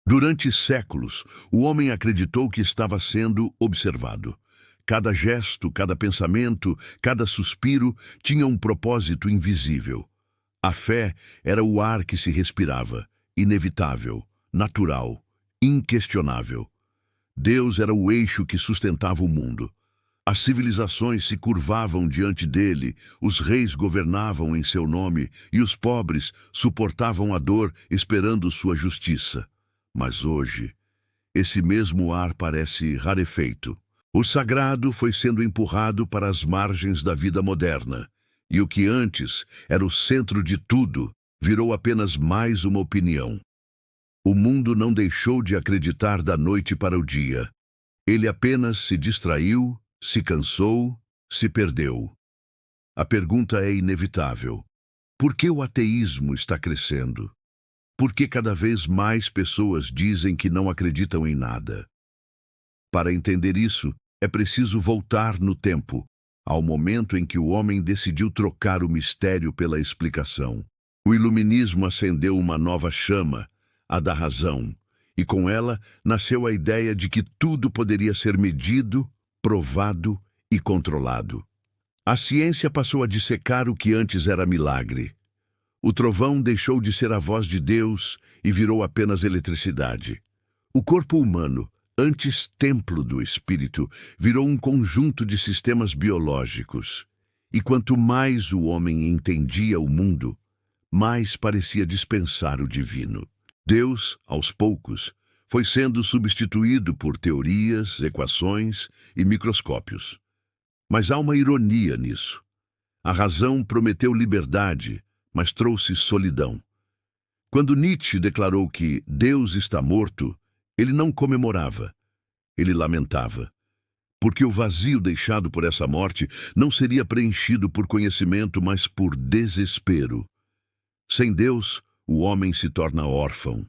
Durante séculos, o homem acreditou que estava sendo observado. Cada gesto, cada pensamento, cada suspiro tinha um propósito invisível. A fé era o ar que se respirava, inevitável, natural, inquestionável. Deus era o eixo que sustentava o mundo. As civilizações se curvavam diante dele, os reis governavam em seu nome e os pobres suportavam a dor esperando sua justiça. Mas hoje, esse mesmo ar parece rarefeito. O sagrado foi sendo empurrado para as margens da vida moderna, e o que antes era o centro de tudo virou apenas mais uma opinião. O mundo não deixou de acreditar da noite para o dia. Ele apenas se distraiu, se cansou, se perdeu. A pergunta é inevitável. Por que o ateísmo está crescendo? Por que cada vez mais pessoas dizem que não acreditam em nada? Para entender isso, é preciso voltar no tempo, ao momento em que o homem decidiu trocar o mistério pela explicação. O iluminismo acendeu uma nova chama, a da razão, e com ela nasceu a ideia de que tudo poderia ser medido, provado e controlado. A ciência passou a dissecar o que antes era milagre. O trovão deixou de ser a voz de Deus e virou apenas eletricidade. O corpo humano, antes templo do espírito, virou um conjunto de sistemas biológicos. E quanto mais o homem entendia o mundo, mais parecia dispensar o divino. Deus, aos poucos, foi sendo substituído por teorias, equações e microscópios. Mas há uma ironia nisso. A razão prometeu liberdade, mas trouxe solidão. Quando Nietzsche declarou que Deus está morto, ele não comemorava, ele lamentava. Porque o vazio deixado por essa morte não seria preenchido por conhecimento, mas por desespero. Sem Deus, o homem se torna órfão.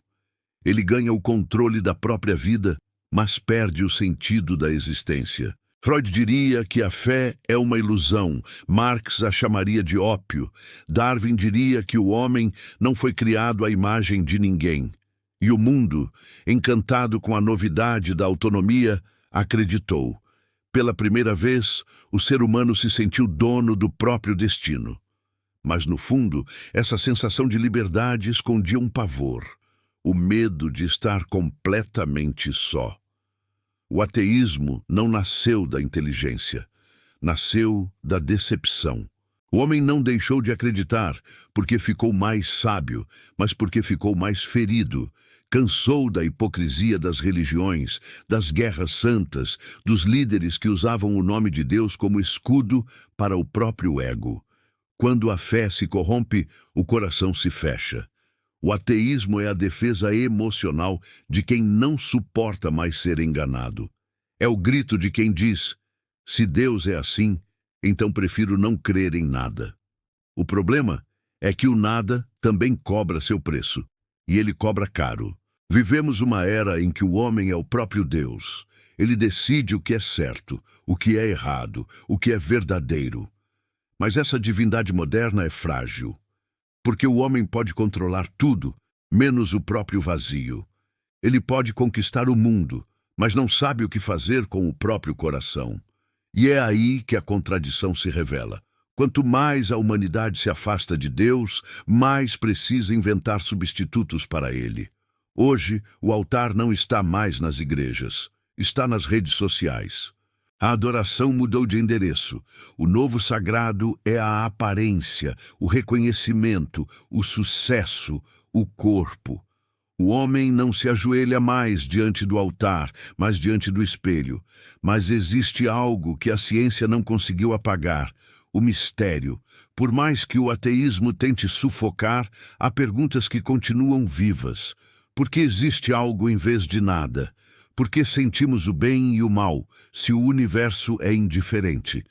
Ele ganha o controle da própria vida, mas perde o sentido da existência. Freud diria que a fé é uma ilusão, Marx a chamaria de ópio, Darwin diria que o homem não foi criado à imagem de ninguém. E o mundo, encantado com a novidade da autonomia, acreditou. Pela primeira vez, o ser humano se sentiu dono do próprio destino. Mas, no fundo, essa sensação de liberdade escondia um pavor, o medo de estar completamente só. O ateísmo não nasceu da inteligência, nasceu da decepção. O homem não deixou de acreditar porque ficou mais sábio, mas porque ficou mais ferido. Cansou da hipocrisia das religiões, das guerras santas, dos líderes que usavam o nome de Deus como escudo para o próprio ego. Quando a fé se corrompe, o coração se fecha. O ateísmo é a defesa emocional de quem não suporta mais ser enganado. É o grito de quem diz: se Deus é assim, então prefiro não crer em nada. O problema é que o nada também cobra seu preço, e ele cobra caro. Vivemos uma era em que o homem é o próprio Deus. Ele decide o que é certo, o que é errado, o que é verdadeiro. Mas essa divindade moderna é frágil. Porque o homem pode controlar tudo, menos o próprio vazio. Ele pode conquistar o mundo, mas não sabe o que fazer com o próprio coração. E é aí que a contradição se revela. Quanto mais a humanidade se afasta de Deus, mais precisa inventar substitutos para ele. Hoje, o altar não está mais nas igrejas, está nas redes sociais. A adoração mudou de endereço. O novo sagrado é a aparência, o reconhecimento, o sucesso, o corpo. O homem não se ajoelha mais diante do altar, mas diante do espelho. Mas existe algo que a ciência não conseguiu apagar, o mistério. Por mais que o ateísmo tente sufocar, há perguntas que continuam vivas. Por que existe algo em vez de nada? Por que sentimos o bem e o mal, se o universo é indiferente?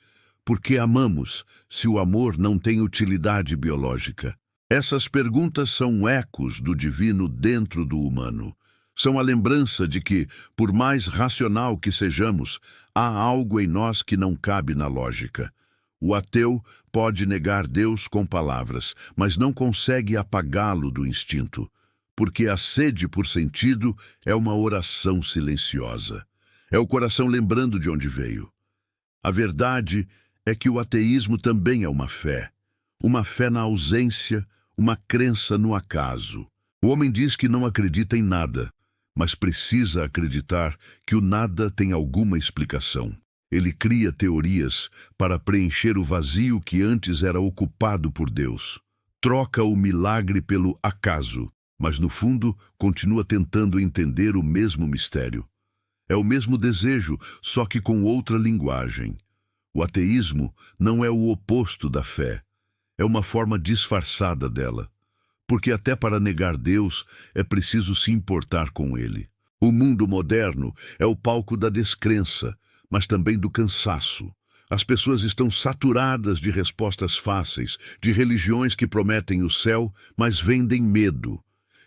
Por que amamos, se o amor não tem utilidade biológica? Essas perguntas são ecos do divino dentro do humano. São a lembrança de que, por mais racional que sejamos, há algo em nós que não cabe na lógica. O ateu pode negar Deus com palavras, mas não consegue apagá-lo do instinto. porque a sede por sentido é uma oração silenciosa. É o coração lembrando de onde veio. A verdade é que o ateísmo também é uma fé na ausência, uma crença no acaso. O homem diz que não acredita em nada, mas precisa acreditar que o nada tem alguma explicação. Ele cria teorias para preencher o vazio que antes era ocupado por Deus. Troca o milagre pelo acaso, mas no fundo continua tentando entender o mesmo mistério. É o mesmo desejo, só que com outra linguagem. O ateísmo não é o oposto da fé, é uma forma disfarçada dela. Porque até para negar Deus é preciso se importar com Ele. O mundo moderno é o palco da descrença, mas também do cansaço. As pessoas estão saturadas de respostas fáceis, de religiões que prometem o céu, mas vendem medo.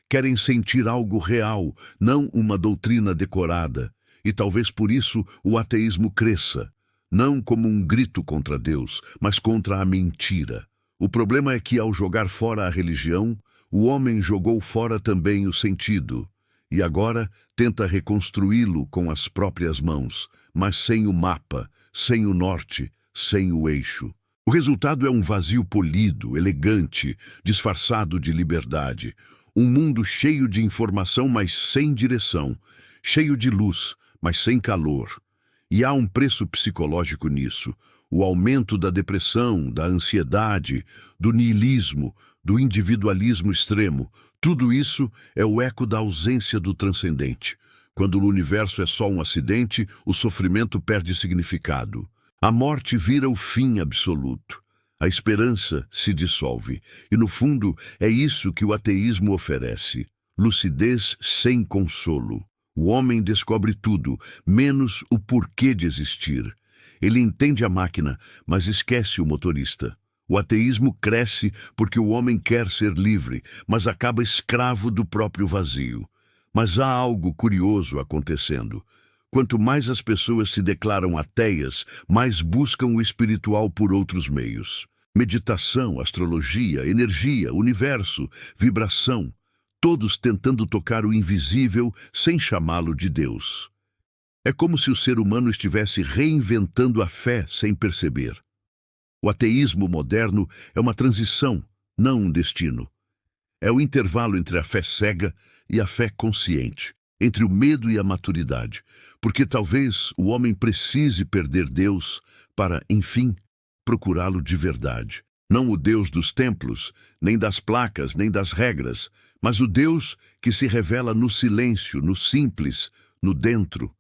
Querem sentir algo real, não uma doutrina decorada. E talvez por isso o ateísmo cresça, não como um grito contra Deus, mas contra a mentira. O problema é que, ao jogar fora a religião, o homem jogou fora também o sentido, e agora tenta reconstruí-lo com as próprias mãos, mas sem o mapa, sem o norte, sem o eixo. O resultado é um vazio polido, elegante, disfarçado de liberdade. Um mundo cheio de informação, mas sem direção. Cheio de luz, mas sem calor. E há um preço psicológico nisso. O aumento da depressão, da ansiedade, do niilismo, do individualismo extremo. Tudo isso é o eco da ausência do transcendente. Quando o universo é só um acidente, o sofrimento perde significado. A morte vira o fim absoluto. A esperança se dissolve. E, no fundo, é isso que o ateísmo oferece. Lucidez sem consolo. O homem descobre tudo, menos o porquê de existir. Ele entende a máquina, mas esquece o motorista. O ateísmo cresce porque o homem quer ser livre, mas acaba escravo do próprio vazio. Mas há algo curioso acontecendo. Quanto mais as pessoas se declaram ateias, mais buscam o espiritual por outros meios. Meditação, astrologia, energia, universo, vibração. Todos tentando tocar o invisível sem chamá-lo de Deus. É como se o ser humano estivesse reinventando a fé sem perceber. O ateísmo moderno é uma transição, não um destino. É o intervalo entre a fé cega e a fé consciente, entre o medo e a maturidade, porque talvez o homem precise perder Deus para, enfim, procurá-lo de verdade. Não o Deus dos templos, nem das placas, nem das regras, mas o Deus que se revela no silêncio, no simples, no dentro.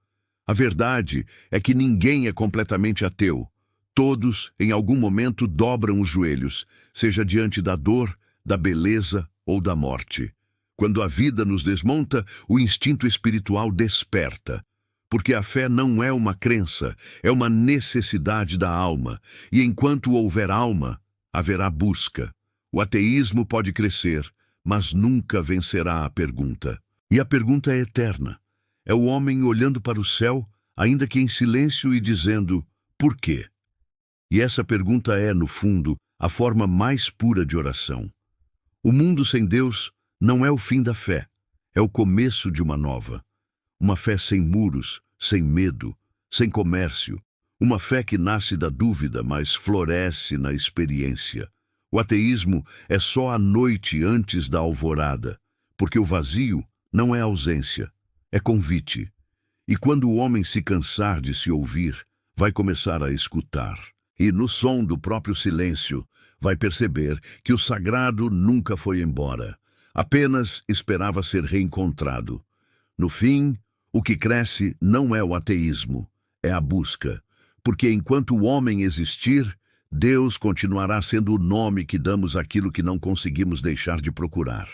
A verdade é que ninguém é completamente ateu. Todos, em algum momento, dobram os joelhos, seja diante da dor, da beleza ou da morte. Quando a vida nos desmonta, o instinto espiritual desperta. Porque a fé não é uma crença, é uma necessidade da alma. E enquanto houver alma, haverá busca. O ateísmo pode crescer, mas nunca vencerá a pergunta. E a pergunta é eterna. É o homem olhando para o céu, ainda que em silêncio, e dizendo, por quê? E essa pergunta é, no fundo, a forma mais pura de oração. O mundo sem Deus não é o fim da fé, é o começo de uma nova. Uma fé sem muros, sem medo, sem comércio. Uma fé que nasce da dúvida, mas floresce na experiência. O ateísmo é só a noite antes da alvorada, porque o vazio não é ausência, é convite. E quando o homem se cansar de se ouvir, vai começar a escutar. E no som do próprio silêncio, vai perceber que o sagrado nunca foi embora, apenas esperava ser reencontrado. No fim, o que cresce não é o ateísmo, é a busca. Porque enquanto o homem existir, Deus continuará sendo o nome que damos àquilo que não conseguimos deixar de procurar.